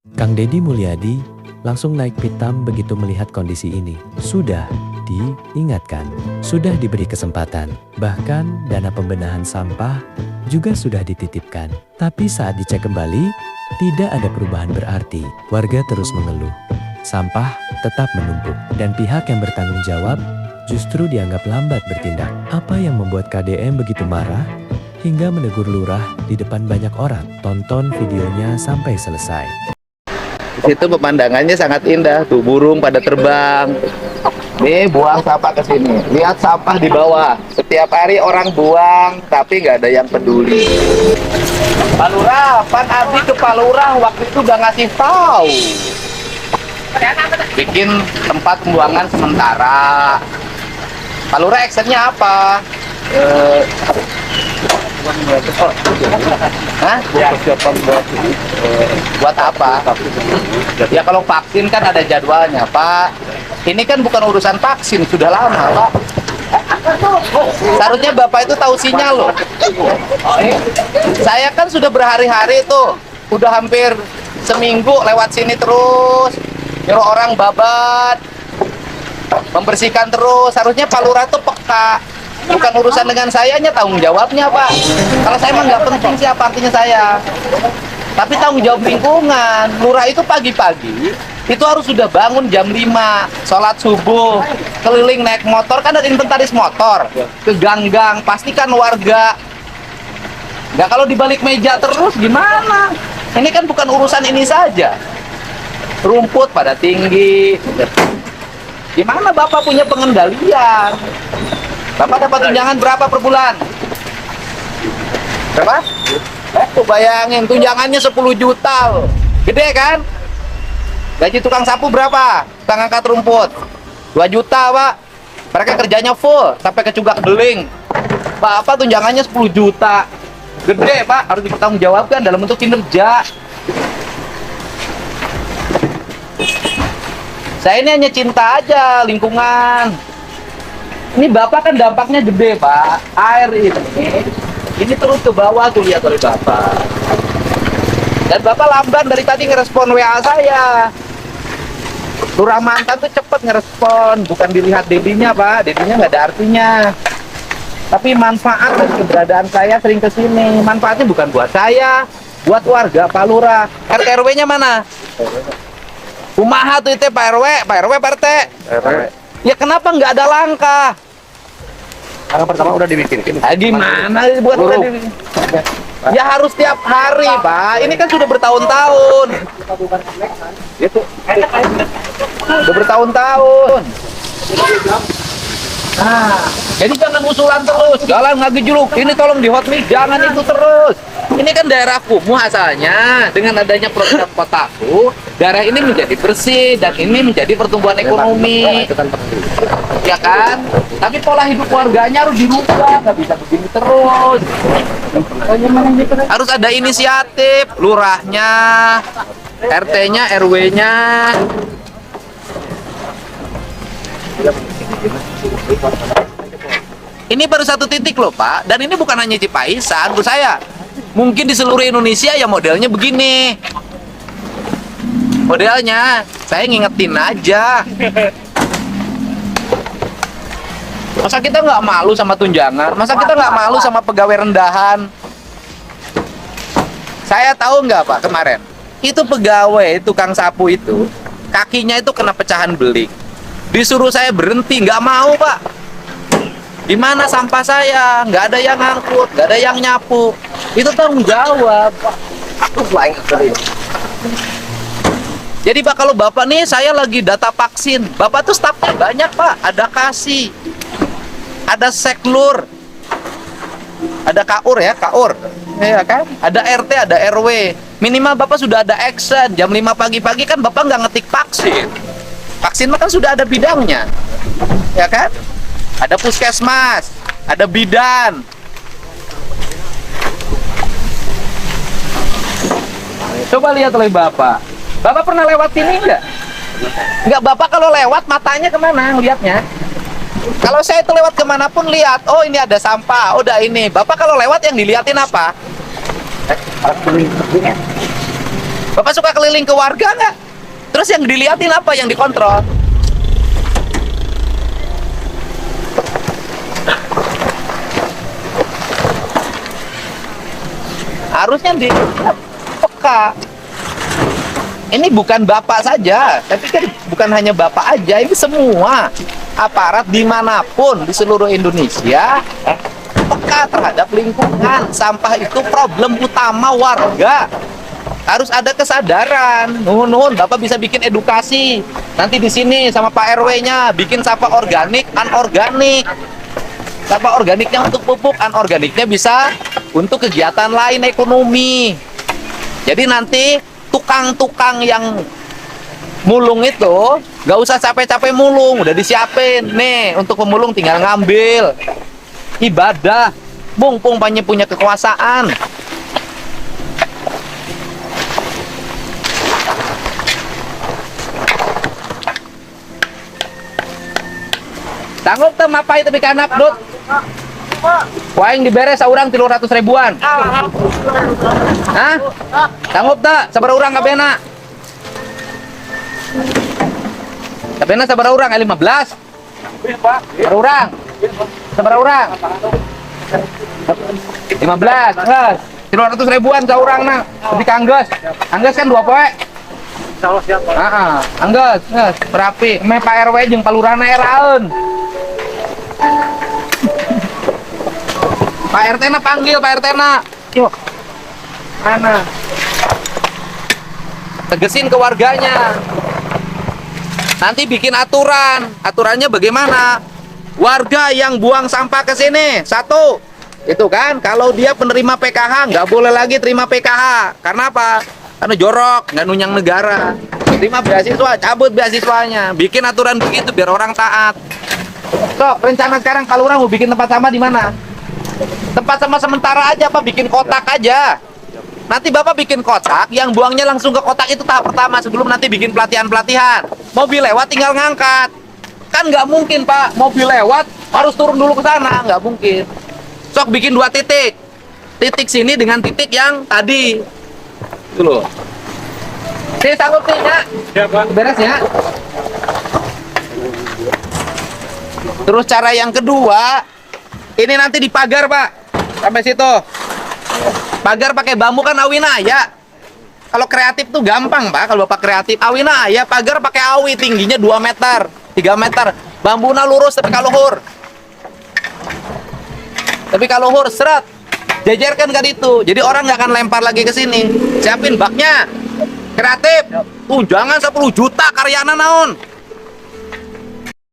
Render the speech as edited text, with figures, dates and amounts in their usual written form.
Kang Deddy Mulyadi langsung naik pitam begitu melihat kondisi ini. Sudah diingatkan, sudah diberi kesempatan, bahkan dana pembenahan sampah juga sudah dititipkan. Tapi saat dicek kembali, tidak ada perubahan berarti. Warga terus mengeluh. Sampah tetap menumpuk dan pihak yang bertanggung jawab justru dianggap lambat bertindak. Apa yang membuat KDM begitu marah hingga menegur lurah di depan banyak orang? Tonton videonya sampai selesai. Di situ pemandangannya sangat indah, tuh burung pada terbang. Nih buang sampah ke sini. Lihat sampah di bawah. Setiap hari orang buang, tapi nggak ada yang peduli. Pak Lurah, Pan Abdi ke Pak Lurah waktu itu udah ngasih tahu. Bikin tempat pembuangan sementara. Pak Lurah actionnya apa? Hah? Buat apa? Ya kalau vaksin kan ada jadwalnya, Pak. Ini kan bukan urusan vaksin, sudah lama, Pak. Seharusnya Bapak itu tahu sinyal loh. Saya kan sudah berhari-hari tuh, udah hampir seminggu lewat sini terus, nyuruh orang babat, membersihkan terus. Harusnya Pak Lurah tuh peka. Bukan urusan dengan sayanya, tanggung jawabnya, Pak. Kalau saya emang nggak penting sih apa artinya saya. Tapi tanggung jawab lingkungan. Lurah itu pagi-pagi itu harus sudah bangun jam 5, sholat subuh, keliling naik motor, kan ada inventaris motor, ke gang-gang, pastikan warga. Nggak kalau dibalik meja terus gimana? Ini kan bukan urusan ini saja. Rumput pada tinggi. Gimana Bapak punya pengendalian? Bapak dapat tunjangan berapa per bulan? Berapa? Tuh bayangin, tunjangannya 10 juta loh. Gede kan? Gaji tukang sapu berapa? Tukang angkat rumput 2 juta, Pak. Mereka kerjanya full, sampai ke cugak beling. Bapak tunjangannya 10 juta. Gede, Pak. Harus dipertanggungjawabkan dalam bentuk kinerja. Saya ini hanya cinta aja lingkungan. Ini Bapak kan dampaknya gede, Pak. Air ini terus ke bawah tuh, lihat oleh Bapak. Dan Bapak lamban dari tadi ngerespon WA saya. Lurah mantan tuh cepet ngerespon, bukan dilihat dedinya, Pak. Dedinya nggak ada artinya. Tapi manfaat dari keberadaan saya sering kesini. Manfaatnya bukan buat saya, buat warga Pak Lurah. RT RW-nya mana? Kumaha tuh itu Pak RW, Pak RW, Pak RT. Ya kenapa nggak ada langkah? Yang pertama udah dibikin. Gimana buat udah dibikin? Ya harus tiap hari, Pak. Ini kan sudah bertahun-tahun. Udah bertahun-tahun. Nah, jadi jangan usulan terus. Jalan nggak gejolak. Ini tolong di hotmix, jangan itu terus. Ini kan daerah kumuh asalnya. Dengan adanya program kotaku, daerah ini menjadi bersih dan ini menjadi pertumbuhan ekonomi. Ya kan? Tapi pola hidup warganya harus dirubah. Nggak bisa begini terus. Harus ada inisiatif, lurahnya, RT-nya, RW-nya. Ini baru satu titik loh, Pak. Dan ini bukan hanya Cipaisan, menurut saya. Mungkin di seluruh Indonesia ya modelnya begini. Modelnya, saya ngingetin aja. Masa kita nggak malu sama tunjangan? Masa kita nggak malu sama pegawai rendahan? Saya tahu nggak, Pak, kemarin itu pegawai tukang sapu itu kakinya itu kena pecahan beling. Disuruh saya berhenti, nggak mau, Pak. Di mana sampah saya? Nggak ada yang ngangkut, nggak ada yang nyapu. Itu tanggung jawab. Jadi Pak, kalau Bapak nih, saya lagi data vaksin. Bapak tuh stafnya banyak, Pak. Ada Kasih, ada Seklur, ada Kaur ya, Kaur. Ya kan? Ada RT, ada RW. Minimal Bapak sudah ada action. Jam 5 pagi-pagi kan Bapak nggak ngetik vaksin. Vaksin kan sudah ada bidangnya. Ya kan? Ada puskesmas, ada bidan. Coba lihat oleh Bapak. Bapak pernah lewat sini enggak? Enggak, Bapak kalau lewat matanya kemana ngelihatnya? Kalau saya itu lewat kemanapun lihat, oh ini ada sampah, udah ini. Bapak kalau lewat yang dilihatin apa? Bapak suka keliling ke warga nggak? Terus yang dilihatin apa? Yang dikontrol? Harusnya di peka. Ini bukan Bapak saja, tapi kan bukan hanya Bapak aja, ini semua aparat dimanapun di seluruh Indonesia peka terhadap lingkungan. Sampah itu problem utama warga. Harus ada kesadaran. Nuhun, Bapak bisa bikin edukasi. Nanti di sini sama Pak RW-nya bikin sampah organik, anorganik. Sampah organiknya untuk pupuk, anorganiknya bisa untuk kegiatan lain ekonomi. Jadi nanti tukang-tukang yang mulung itu nggak usah capek-capek mulung, udah disiapin nih untuk pemulung, tinggal ngambil. Ibadah, mumpung punya kekuasaan. Sanggup tuh mapai tapi kanak dut. Wah yang diberes saurang 300 ribuan. Hah? Sanggup tak? Sabar urang kabena. Kabena sabar urang 15. Sabar urang. Sabar urang. 15. Geus. 300 ribuan saurang na. Tapi kanggeus. Anggeus kan 2 poe. Insyaallah siap, Pak. Heeh. Anggeus, geus. Berapi. Me Pak RW jeung palurana eraeun. Pak RT na panggil, Pak RT na. Yuk. Mana? Tegesin ke warganya. Nanti bikin aturan. Aturannya bagaimana? Warga yang buang sampah ke sini, 1. Itu kan, kalau dia penerima PKH, nggak boleh lagi terima PKH. Karena apa? Karena jorok, nggak nunyang negara. Terima beasiswa, cabut beasiswanya. Bikin aturan begitu biar orang taat. So, rencana sekarang kalau orang mau bikin tempat sampah di mana? Tempat sampah sementara aja, Pak, bikin kotak aja. Nanti Bapak bikin kotak, yang buangnya langsung ke kotak itu tahap pertama sebelum nanti bikin pelatihan-pelatihan. Mobil lewat tinggal ngangkat. Kan nggak mungkin, Pak, mobil lewat harus turun dulu ke sana, nggak mungkin. Sok bikin 2 titik. Titik sini dengan titik yang tadi. Itu loh. Sini sanggup nih, ya. Ya, Pak. Beres ya. Terus cara yang kedua, ini nanti dipagar, Pak. Sampai situ. Pagar pakai bambu kan awina ya. Kalau kreatif tuh gampang, Pak. Kalau Bapak kreatif, awina ya. Pagar pakai awi, tingginya 2 meter, 3 meter. Bambunya lurus tapi kaluhur. Tapi kaluhur seret. Jejerkan kan itu. Jadi orang nggak akan lempar lagi ke sini. Siapin baknya. Kreatif. Tuh jangan 10 juta karyana naon.